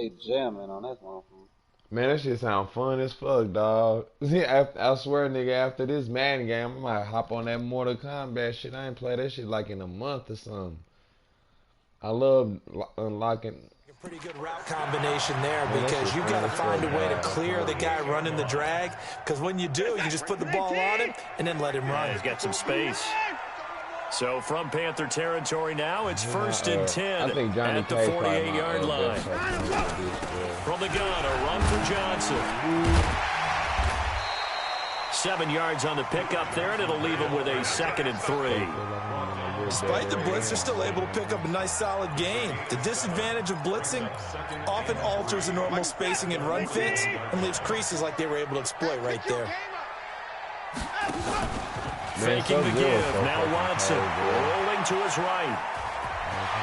They jamming on that motherfucker. Man, that shit sound fun as fuck, dog. I swear, nigga, after this Madden game, I might hop on that Mortal Kombat shit. I ain't played that shit like in a month or something. I love unlocking. A pretty good route combination there Man, because you got to find a way to clear the guy running. running the drag. Because when you do, you just put the ball on him and then let him run. He's got some space. So from Panther territory now, it's first and 10 I think Johnny at the K 48-yard line. From the gun, a run for Johnson. 7 yards on the pickup there, and it'll leave him with a 2nd and 3. Despite the blitz, they're still able to pick up a nice, solid gain. The disadvantage of blitzing often alters the normal spacing and run fits and leaves creases like they were able to exploit right there. Faking the give. Now Watson rolling to his right.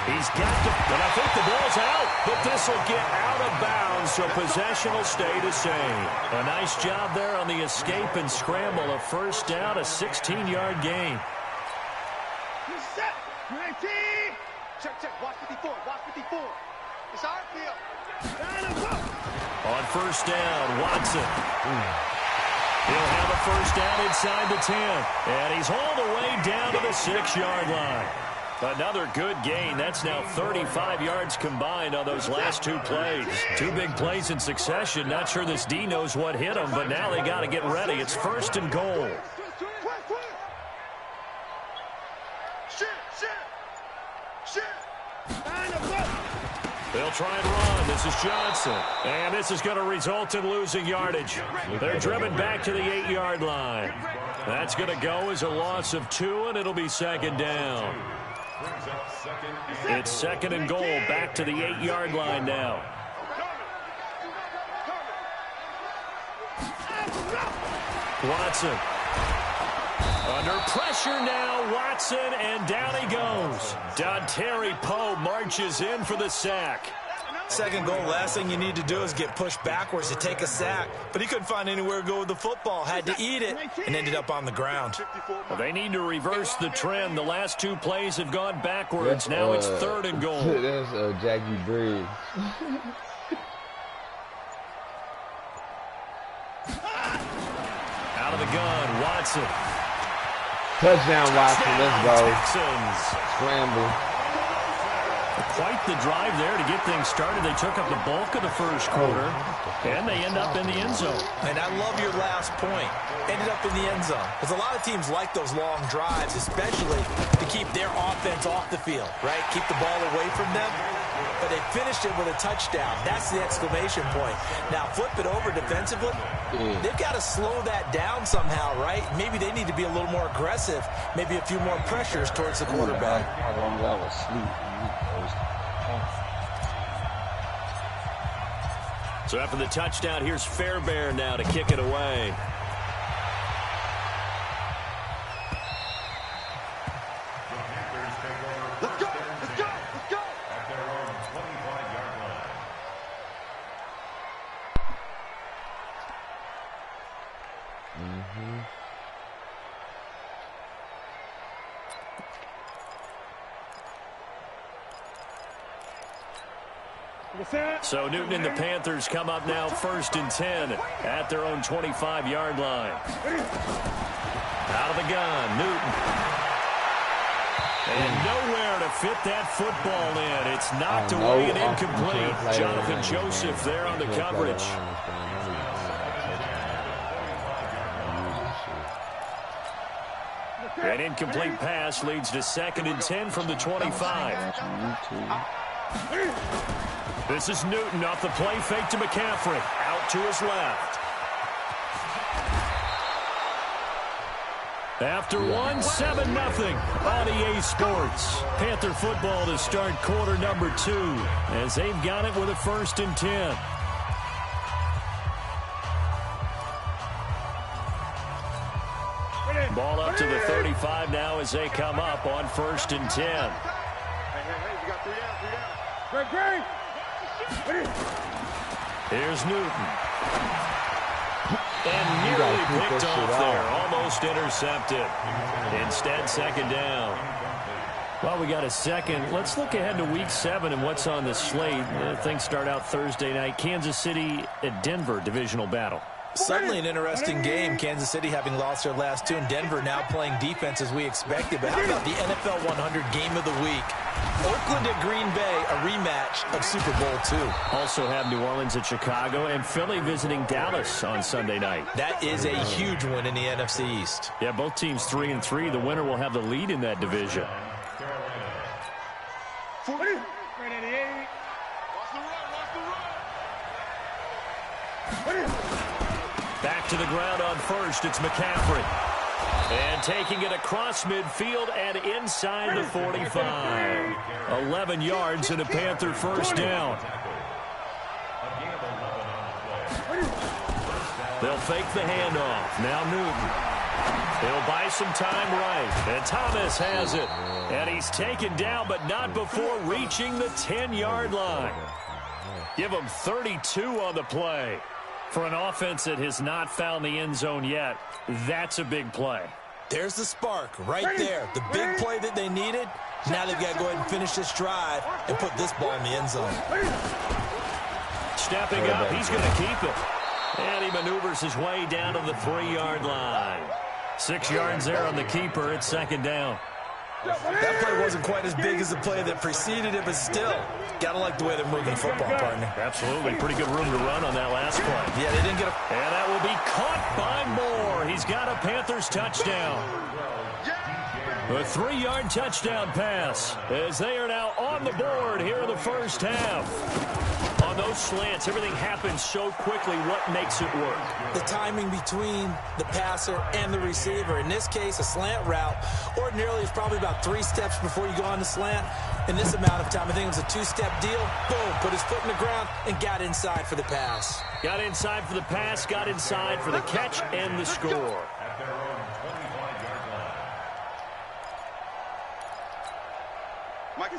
He's got to, and I think the ball's out, but this will get out of bounds, so possession will stay the same. A nice job there on the escape and scramble. A first down, a 16-yard gain. Check. Watch 54. It's our field. On first down, Watson. He'll have a first down inside the 10. And he's hauled the way down to the 6-yard line. Another good gain. That's now 35 yards combined on those last 2 plays. 2 big plays in succession. Not sure this D knows what hit him, but now they got to get ready. It's first and goal. They'll try and run. This is Johnson. And this is going to result in losing yardage. They're driven back to the 8-yard line. That's going to go as a loss of 2, and it'll be 2nd down. It's 2nd and goal, back to the 8-yard line now. Watson. Under pressure now, Watson, and down he goes. Dontari Poe marches in for the sack. 2nd goal, last thing you need to do is get pushed backwards to take a sack. But he couldn't find anywhere to go with the football, had to eat it, and ended up on the ground. Well, they need to reverse the trend. The last 2 plays have gone backwards. Now it's 3rd and goal. That's Jackie Briggs. Out of the gun, Watson. Touchdown, Watson. Let's go. Texans. Scramble. Quite the drive there to get things started. They took up the bulk of the first quarter, and they end up in the end zone. And I love your last point. Ended up in the end zone. Because a lot of teams like those long drives, especially to keep their offense off the field, right? Keep the ball away from them. But they finished it with a touchdown. That's the exclamation point. Now, flip it over defensively. They've got to slow that down somehow, right? Maybe they need to be a little more aggressive. Maybe a few more pressures towards the quarterback. How long I was asleep. So after the touchdown, here's Fairbairn now to kick it away. Let's go. So Newton and the Panthers come up now 1st and 10 at their own 25-yard line. Out of the gun, Newton. And nowhere to fit that football in. It's knocked away and incomplete. Jonathan Joseph there on the coverage. An incomplete pass leads to 2nd and 10 from the 25. This is Newton off the play fake to McCaffrey. Out to his left. After 7-0 on EA Sports. Panther football to start quarter number 2 as they've got it with a 1st and 10. Ball up to the 35 now as they come up on 1st and 10. Hey, you got 3 down. Great. Here's Newton. And nearly picked off there. Almost intercepted. Instead, 2nd down. Well, we got a second. Let's look ahead to Week 7 and what's on the slate. Things start out Thursday night. Kansas City at Denver, divisional battle. Certainly an interesting game. Kansas City having lost their last two, and Denver now playing defense as we expected. But how about the NFL 100 game of the week? Oakland at Green Bay, a rematch of Super Bowl II. Also have New Orleans at Chicago and Philly visiting Dallas on Sunday night. That is a huge one in the NFC East. Yeah, both teams 3-3. The winner will have the lead in that division. Back to the ground on first, it's McCaffrey. And taking it across midfield and inside the 45. 11 yards and a Panther first down. They'll fake the handoff. Now Newton. He'll buy some time right. And Thomas has it. And he's taken down, but not before reaching the 10-yard line. Give him 32 on the play. For an offense that has not found the end zone yet, that's a big play. There's the spark right there. The big play that they needed. Now they've got to go ahead and finish this drive and put this ball in the end zone. Stepping up, he's going to keep it. And he maneuvers his way down to the 3-yard line. 6 yards there on the keeper. It's second down. That play wasn't quite as big as the play that preceded it, but still, got to like the way they're moving the football, partner. Absolutely. Pretty good room to run on that last play. Yeah, they didn't get a... And that will be caught by Moore. He's got a Panthers touchdown. A 3-yard touchdown pass as they are now on the board here in the first half. On those slants, everything happens so quickly. What makes it work? The timing between the passer and the receiver. In this case, a slant route ordinarily is probably about 3 steps before you go on the slant. In this amount of time, I think it was a 2-step deal. Boom, put his foot in the ground and got inside for the pass. Got inside for the pass, got inside for the catch and the score.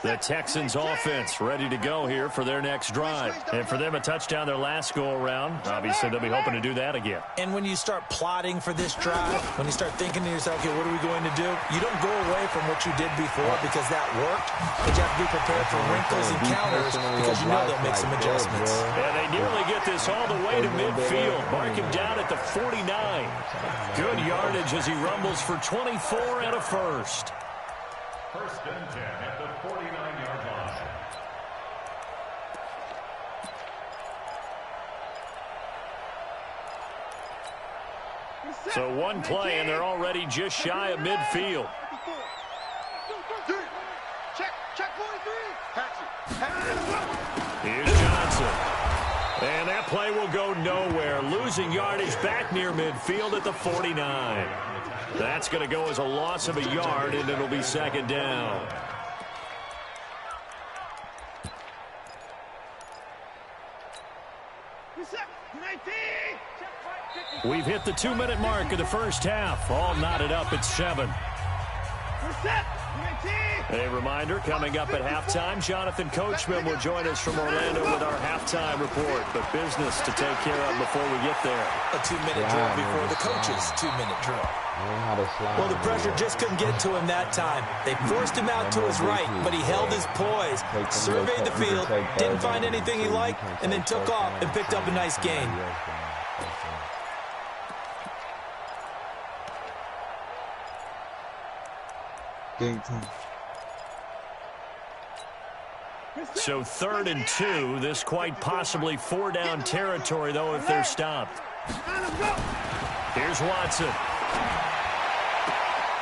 The Texans offense ready to go here for their next drive. And for them, a touchdown their last go-around. Obviously, they'll be hoping to do that again. And when you start plotting for this drive, when you start thinking to yourself, okay, what are we going to do? You don't go away from what you did before because that worked. But you have to be prepared for wrinkles and counters because you know they'll make some adjustments. And they nearly get this all the way to midfield. Mark him down at the 49. Good yardage as he rumbles for 24 and a first. First and 10 at the 49-yard line. So one play, and they're already just shy of midfield. Check 43. Here's Johnson. And that play will go nowhere. Losing yardage back near midfield at the 49. That's going to go as a loss of a yard, and it'll be second down. We've hit the 2-minute mark of the first half. All knotted up at 7. A reminder, coming up at halftime, Jonathan Coachman will join us from Orlando with our halftime report. But business to take care of before we get there. A 2-minute drill before the coach's 2-minute drill. Well, the pressure just couldn't get to him that time. They forced him out to his right, but he held his poise, surveyed the field, didn't find anything he liked, and then took off and picked up a nice gain. So 3rd and 2. This quite possibly 4-down territory, though, if they're stopped. Here's Watson.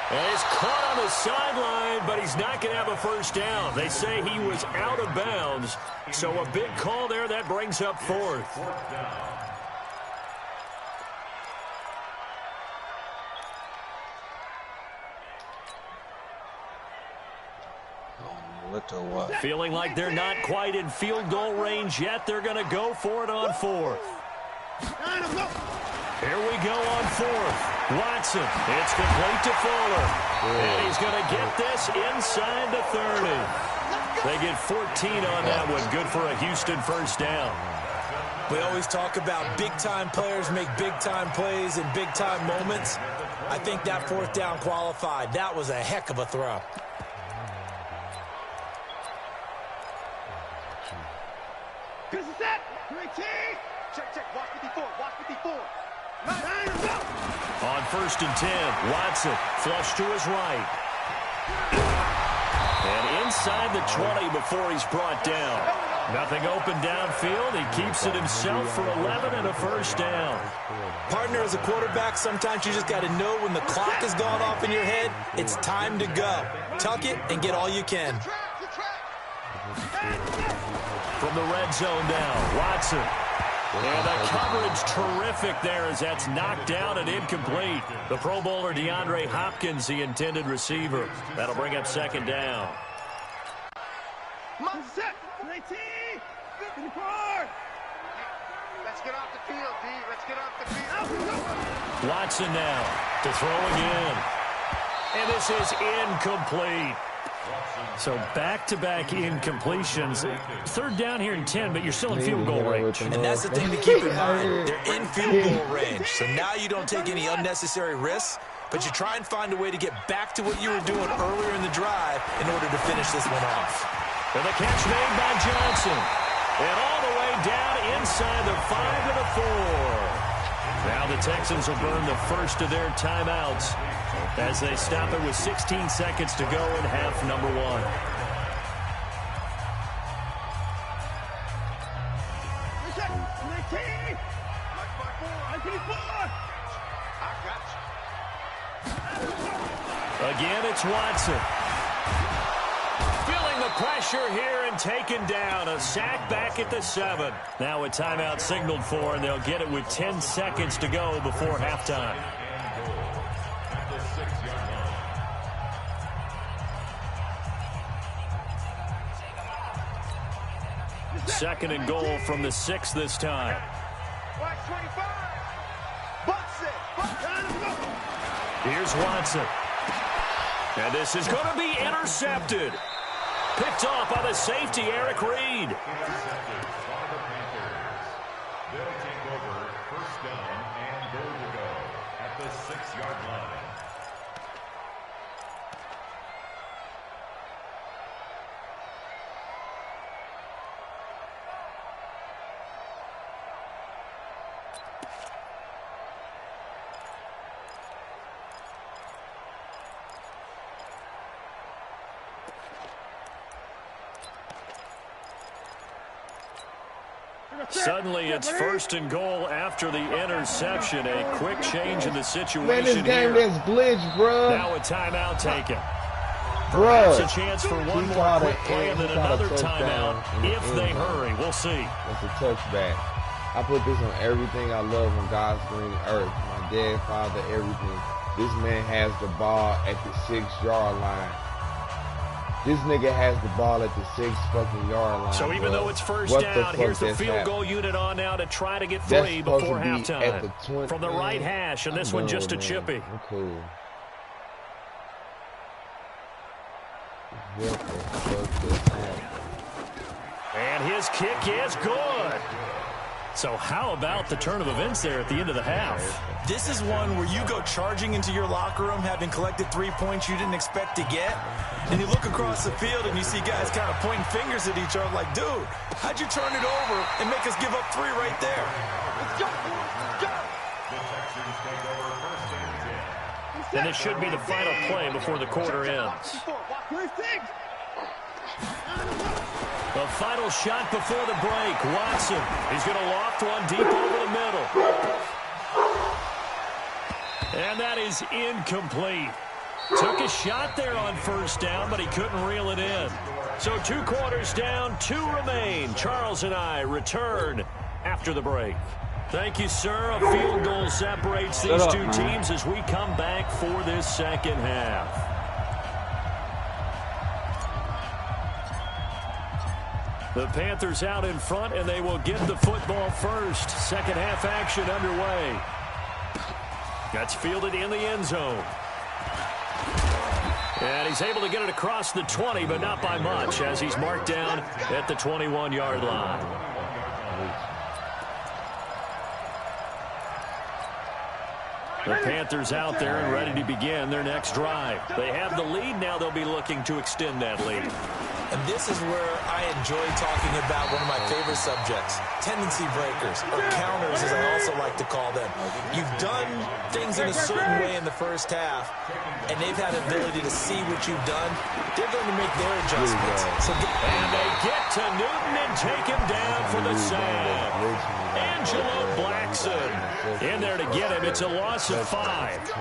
And he's caught on the sideline, but he's not going to have a first down. They say he was out of bounds. So a big call there. That brings up 4th. Feeling like they're not quite in field goal range yet. They're going to go for it on 4th. Here we go on 4th. Watson. It's complete to Fuller. And he's going to get this inside the 30. They get 14 on that one. Good for a Houston first down. We always talk about big-time players make big-time plays in big-time moments. I think that 4th down qualified. That was a heck of a throw. Good set. Great team. Check, check. Watch 54. Watch 54. On 1st and 10, Watson flush to his right. And inside the 20 before he's brought down. Nothing open downfield. He keeps it himself for 11 and a first down. Partner, as a quarterback, sometimes you just got to know when the clock has gone off in your head, it's time to go. Tuck it and get all you can. From the red zone now, Watson. And the coverage terrific there as that's knocked down and incomplete. The Pro Bowler DeAndre Hopkins, the intended receiver. That'll bring up 2nd down. Set. 19. 54. Let's get off the field, D. Let's get off the field. Watson now to throw again. And this is incomplete. So back-to-back incompletions. 3rd down here and 10, but you're still in field goal range. And that's the thing to keep in mind. They're in field goal range. So now you don't take any unnecessary risks, but you try and find a way to get back to what you were doing earlier in the drive in order to finish this one off. And the catch made by Johnson. And all the way down inside the 5 to the 4. Now the Texans will burn the first of their timeouts as they stop it with 16 seconds to go in half number 1. Again, it's Watson. Feeling the pressure here and taken down. A sack back at the 7. Now a timeout signaled for, and they'll get it with 10 seconds to go before halftime. Second and goal from the 6 this time. Watch 25. Bucks it. Here's Watson. And this is going to be intercepted. Picked off by the safety, Eric Reed. They'll take over 1st down and goal to go at the 6-yard line. Suddenly, it's 1st and goal after the interception. A quick change in the situation. Man, this game here. is glitch, bro. Now a timeout taken. Bro, Perhaps a chance for one more quick play and then another timeout if they hurry. We'll see. That's a touchback. I put this on everything I love on God's green earth. My dad, father, everything. This man has the ball at the 6-yard line. This nigga has the ball at the 6-fucking-yard line. So even though it's first what down, here's the field goal unit on now to try to get 3 before halftime. From the right hash, and this one just a chippy. I'm cool. And his kick is good. So how about the turn of events there at the end of the half? This is one where you go charging into your locker room having collected 3 points you didn't expect to get, and you look across the field and you see guys kind of pointing fingers at each other like, dude, how'd you turn it over and make us give up 3 right there? Let's go. Let's go. The Texans take over 1st and 10. And it should be the final play before the quarter ends. The final shot before the break. Watson. He's going to loft one deep over the middle. And that is incomplete. Took a shot there on 1st down, but he couldn't reel it in. So 2 quarters down, 2 remain. Charles and I return after the break. Thank you, sir. A field goal separates these two teams as we come back for this second half. The Panthers out in front, and they will get the football first. Second half action underway. That's fielded in the end zone. And he's able to get it across the 20, but not by much, as he's marked down at the 21-yard line. The Panthers out there and ready to begin their next drive. They have the lead. Now they'll be looking to extend that lead. And this is where I enjoy talking about one of my favorite subjects, tendency breakers, or counters as I also like to call them. You've done things in a certain way in the first half, and they've had the ability to see what you've done. They're going to make their adjustments. And they get to Newton and take him down for the sack. Angelo Blackson in there to get him. It's a loss of 5.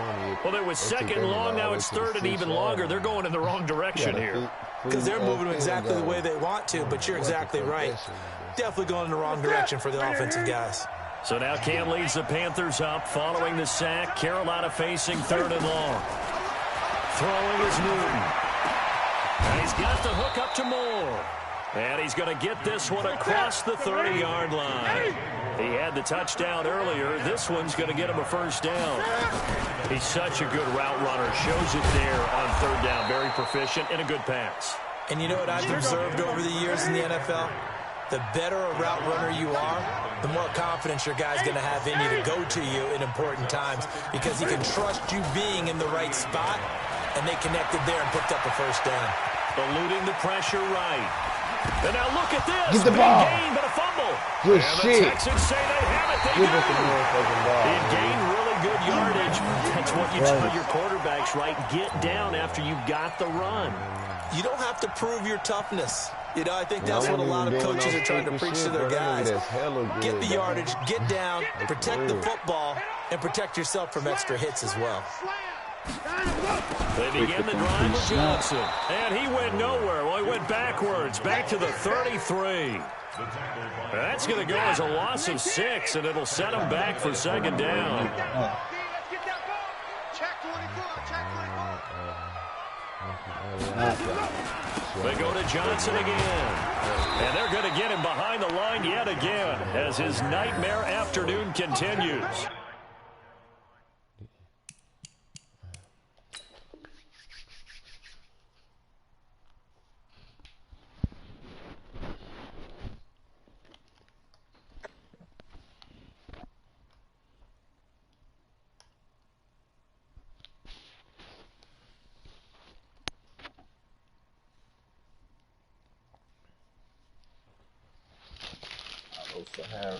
Well, it was second and long. Now it's third and even longer. They're going in the wrong direction here. Because they're moving exactly the way they want to, but you're exactly right. Definitely going in the wrong direction for the offensive guys. So now Cam leads the Panthers up following the sack. Carolina facing third and long. Throwing is Newton. And he's got the hook up to Moore. And he's going to get this one across the 30-yard line. He had the touchdown earlier. This one's going to get him a first down. He's such a good route runner. Shows it there on third down. Very proficient and a good pass. And you know what I've observed over the years in the NFL? The better a route runner you are, the more confidence your guy's going to have in you to go to you in important times because he can trust you being in the right spot, and they connected there and picked up a first down. Eluding the pressure right. And now look at this. Get the ball. Big gain, but a fumble. Good and shit. The Texans say they have it. They Give do. us the motherfucking ball. It gained really good yardage. That's what you tell your quarterbacks, right? Get down after you got the run. You don't have to prove your toughness. You know, I think that's what a lot of coaches are trying to preach to their guys. Get the yardage, get down, protect the football, and protect yourself from extra hits as well. They begin the drive with Johnson. And he went nowhere. Well, he went backwards, back to the 33. That's going to go as a loss of 6, and it'll set him back for second down. They go to Johnson again. And they're going to get him behind the line yet again as his nightmare afternoon continues. Sahara.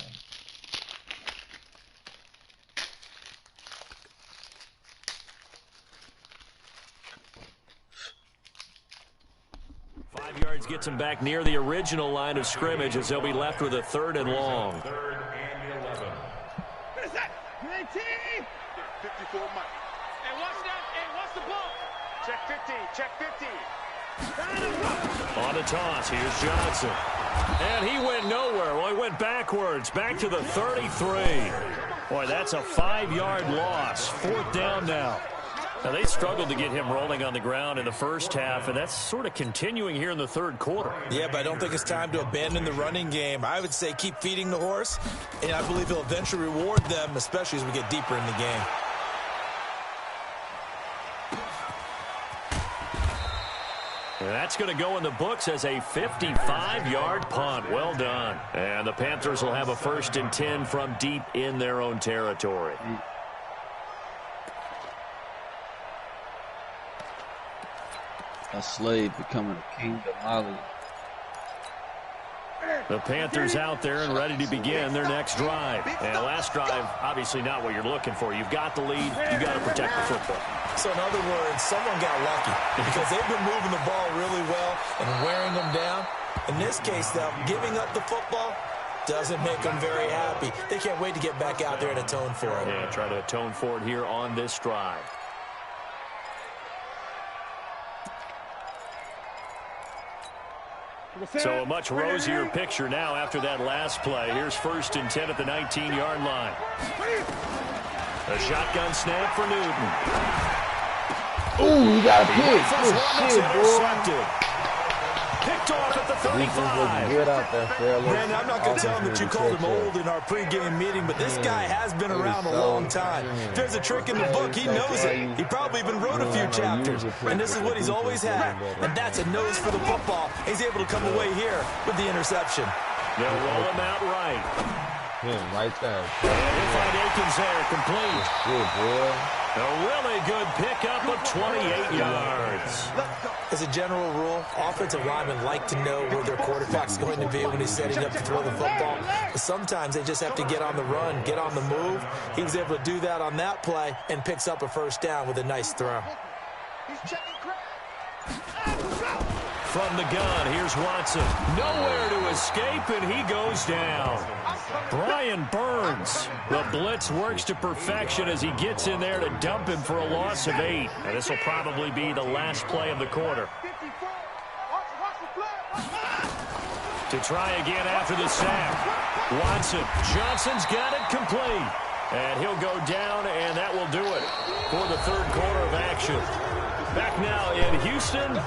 5 yards gets him back near the original line of scrimmage as they'll be left with a third and long. Third and 11. What is that? 19! 54 Mike. Hey, watch that. Hey, watch the ball. Check 50. Check 50. On the toss, here's Johnson. And he went nowhere. Well, he went backwards, back to the 33. Boy, that's a 5-yard loss. Fourth down now. Now, they struggled to get him rolling on the ground in the first half, and that's sort of continuing here in the third quarter. Yeah, but I don't think it's time to abandon the running game. I would say keep feeding the horse, and I believe he'll eventually reward them, especially as we get deeper in the game. And that's going to go in the books as a 55-yard punt. Well done. And the Panthers will have a 1st and 10 from deep in their own territory. A slave becoming a king of Mali. The Panthers out there and ready to begin their next drive. And last drive, obviously not what you're looking for. You've got the lead. You've got to protect the football. So in other words, someone got lucky because they've been moving the ball really well and wearing them down. In this case, though, giving up the football doesn't make them very happy. They can't wait to get back out there and atone for it. Yeah, try to atone for it here on this drive. So a much rosier picture now after that last play. Here's 1st and 10 at the 19-yard line. A shotgun snap for Newton. Ooh, you got a pick. Good shit, boy. Picked off at the 35. Good out there, fellas. Man, I'm not going to tell him that you called him old in our pregame meeting, but this guy has been around a long time. If there's a trick in the book, he knows it. He probably even wrote a few chapters, and this is what he's always had, and that's a nose for the football. He's able to come away here with the interception. They'll roll him out right. Yeah, right there. And he'll find Akins there, complete. Good, boy. A really good pickup of 28 yards. As a general rule, offensive linemen like to know where their quarterback's going to be when he's setting up to throw the football. But sometimes they just have to get on the run, get on the move. He was able to do that on that play and picks up a first down with a nice throw. From the gun, here's Watson. Nowhere to escape, and he goes down. Brian Burns. The blitz works to perfection as he gets in there to dump him for a loss of 8. And this will probably be the last play of the quarter. To try again after the sack. Watson. Johnson's got it complete. And he'll go down, and that will do it for the third quarter of action. Back now in Houston.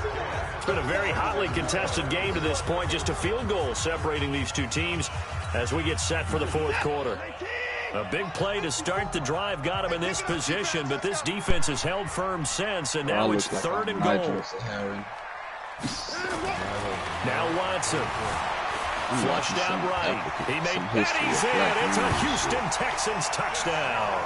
It's been a very hotly contested game to this point. Just a field goal separating these two teams as we get set for the fourth quarter. A big play to start the drive got him in this position, but this defense has held firm since, and now it's third and goal. Now Watson. Flushed down right. He made Betty's in. It's a Houston Texans touchdown.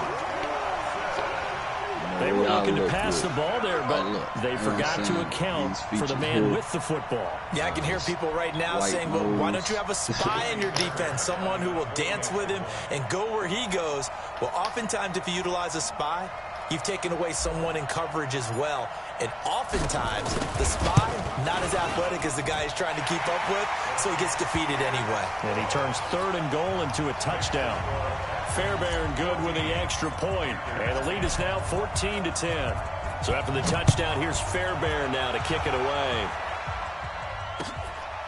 They were looking to pass the ball there, but they forgot to account for the man with the football. Yeah, I can hear people right now saying, well, why don't you have a spy in your defense, someone who will dance with him and go where he goes? Well, oftentimes if you utilize a spy, you've taken away someone in coverage as well. And oftentimes, the spy, not as athletic as the guy he's trying to keep up with, so he gets defeated anyway. And he turns third and goal into a touchdown. Fairbairn good with the extra point. And the lead is now 14-10. So after the touchdown, here's Fairbairn now to kick it away.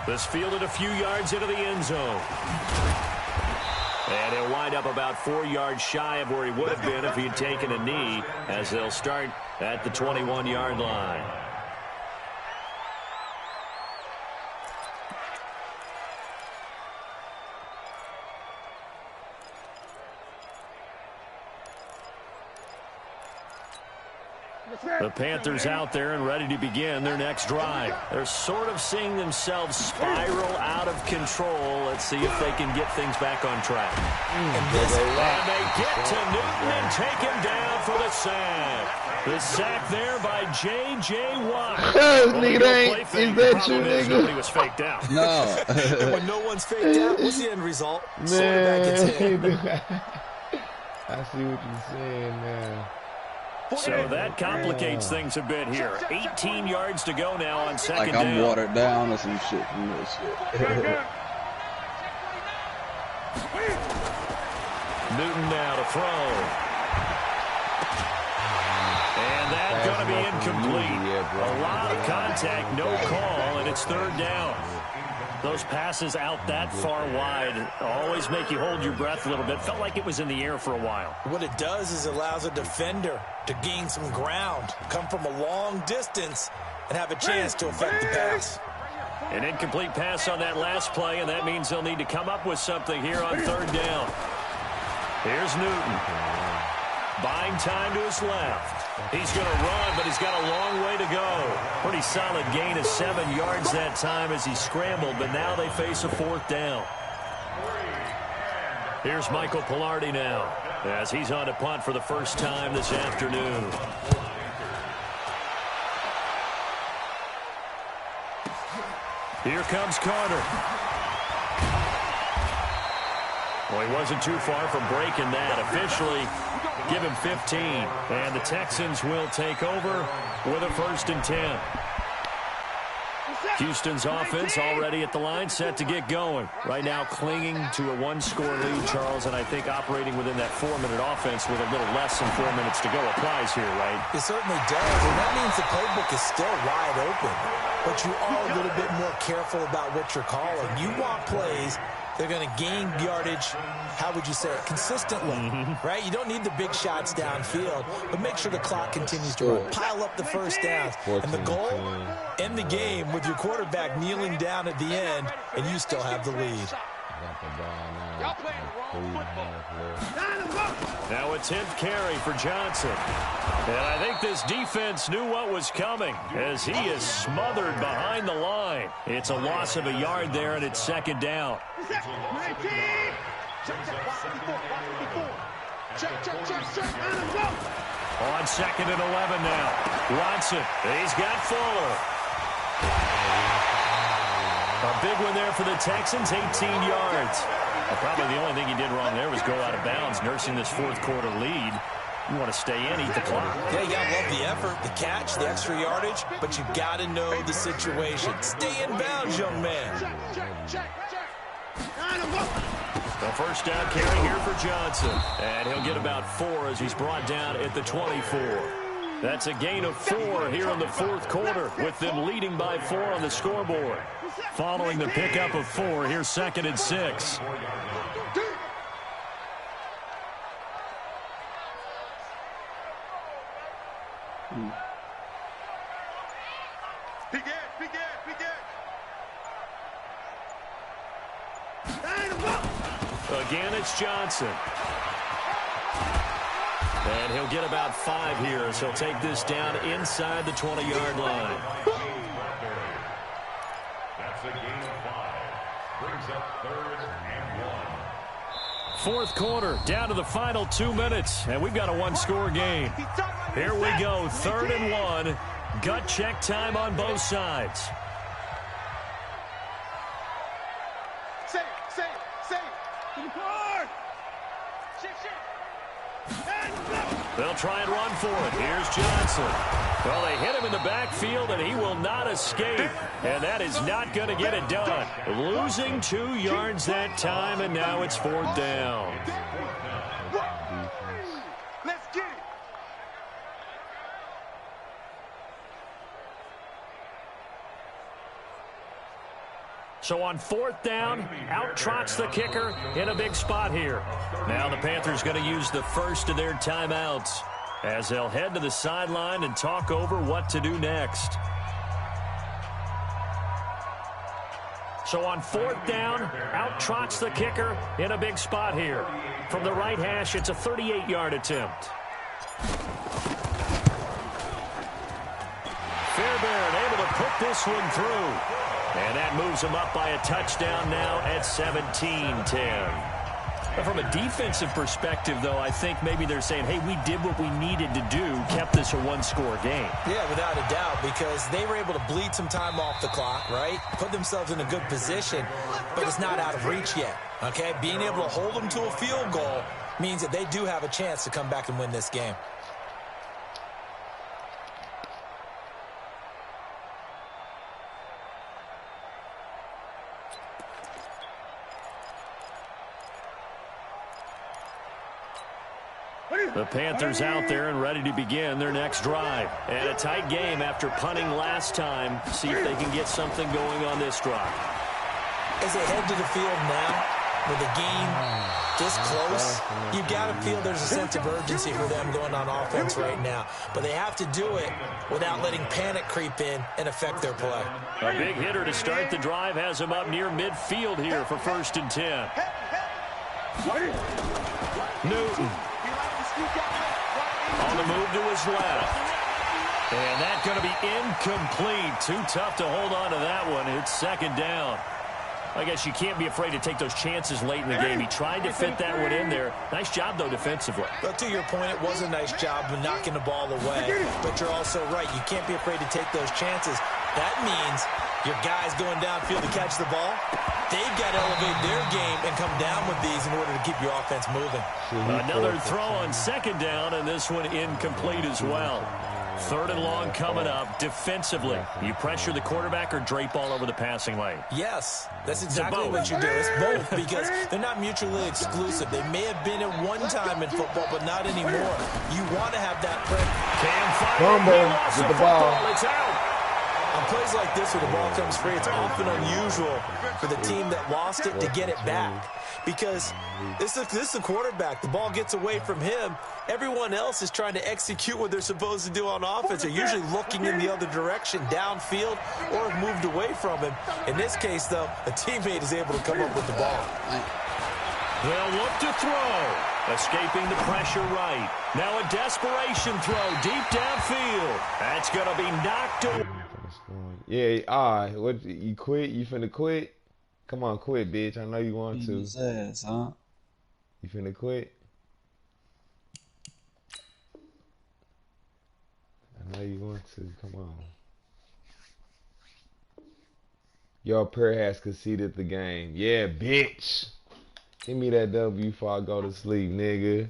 This fielded a few yards into the end zone. And he'll wind up about 4 yards shy of where he would have been if he had taken a knee, as they'll start at the 21-yard line. The Panthers out there and ready to begin their next drive. They're sort of seeing themselves spiral out of control. Let's see if they can get things back on track. And they get to Newton and take him down for the sack. The sack there by J.J. Watt. Nigga, is that you, nigga? Nobody was faked out. No. And when no one's faked out, what's the end result? Quarterback gets hit. I see what you're saying now. So that complicates things a bit here. 18 yards to go now on second down. Like I'm watered down or some shit. Newton now to throw. And that's going to be incomplete. A lot of contact, no call, and it's third down. Those passes out that far wide always make you hold your breath a little bit. Felt like it was in the air for a while. What it does is it allows a defender to gain some ground, come from a long distance, and have a chance to affect the pass. An incomplete pass on that last play, and that means they'll need to come up with something here on third down. Here's Newton. Buying time to his left. He's going to run, but he's got a long way to go. Pretty solid gain of 7 yards that time as he scrambled, but now they face a fourth down. Here's Michael Pilardi now as he's on to punt for the first time this afternoon. Here comes Carter. Well, he wasn't too far from breaking that. Officially, give him 15. And the Texans will take over with a 1st and 10. Houston's offense already at the line, set to get going. Right now clinging to a 1-score lead, Charles, and I think operating within that 4-minute offense with a little less than 4 minutes to go applies here, right? It certainly does, and that means the playbook is still wide open. But you are a little bit more careful about what you're calling. You want plays they're going to gain yardage, how would you say it, consistently, right? You don't need the big shots downfield, but make sure the clock continues to run. Pile up the first downs. And the goal, end the game with your quarterback kneeling down at the end, and you still have the lead. Now a 10th carry for Johnson. And I think this defense knew what was coming as he is smothered behind the line. It's a loss of a yard there, and it's second down. On 2nd and 11 now. Watson, he's got Fuller. A big one there for the Texans, 18 yards. Probably the only thing he did wrong there was go out of bounds, nursing this fourth quarter lead. You want to stay in, eat the clock. Yeah, you got to love the effort, the catch, the extra yardage, but you got to know the situation. Stay in bounds, young man. The first down carry here for Johnson. And he'll get about 4 as he's brought down at the 24. That's a gain of 4 here in the fourth quarter, with them leading by 4 on the scoreboard. Following the pickup of 4, here's 2nd and 6. Again, it's Johnson. And he'll get about 5 here, so he'll take this down inside the 20-yard line. That's a gain of 5. Brings up 3rd and 1. Fourth quarter, down to the final 2 minutes, and we've got a one-score game. Here we go, 3rd and 1. Gut check time on both sides. They'll try and run for it. Here's Johnson. Well, they hit him in the backfield, and he will not escape. And that is not going to get it done. Losing 2 yards that time, and now it's 4th down. Let's get it. So on 4th down, out trots the kicker in a big spot here. Now the Panthers going to use the first of their timeouts as they'll head to the sideline and talk over what to do next. So on 4th down, out trots the kicker in a big spot here. From the right hash, it's a 38-yard attempt. Fairbairn able to put this one through. And that moves them up by a touchdown now at 17-10. From a defensive perspective, though, I think maybe they're saying, hey, we did what we needed to do, kept this a one-score game. Yeah, without a doubt, because they were able to bleed some time off the clock, right? Put themselves in a good position, but it's not out of reach yet, okay? Being able to hold them to a field goal means that they do have a chance to come back and win this game. The Panthers out there and ready to begin their next drive. And a tight game after punting last time. See if they can get something going on this drive. As they head to the field now, with the game this close, you've got to feel there's a sense of urgency for them going on offense right now. But they have to do it without letting panic creep in and affect their play. A big hitter to start the drive has him up near midfield here for 1st and 10. Newton. On the move to his left. And that's going to be incomplete. Too tough to hold on to that one. It's 2nd down. I guess you can't be afraid to take those chances late in the game. He tried to fit that one in there. Nice job, though, defensively. But to your point, it was a nice job of knocking the ball away. But you're also right. You can't be afraid to take those chances. That means your guys going downfield to catch the ball, they've got to elevate their game and come down with these in order to keep your offense moving. Another throw on 2nd down, and this one incomplete as well. 3rd and long coming up. Defensively, you pressure the quarterback or drape all over the passing lane? Yes, that's exactly what you do. It's both, because they're not mutually exclusive. They may have been at one time in football, but not anymore. You want to have that pressure. Cam Fumble with the ball. It's out. On plays like this where the ball comes free, it's often unusual for the team that lost it to get it back. Because this is a quarterback. The ball gets away from him. Everyone else is trying to execute what they're supposed to do on offense. They're usually looking in the other direction, downfield, or have moved away from him. In this case, though, a teammate is able to come up with the ball. They'll look to throw. Escaping the pressure right. Now a desperation throw deep downfield. That's going to be knocked away. Yeah, all right. What, you quit? You finna quit? Come on, quit, bitch. I know you want to. His ass, huh? You finna quit? I know you want to. Come on. Your pair has conceded the game. Yeah, bitch. Give me that W before I go to sleep, nigga.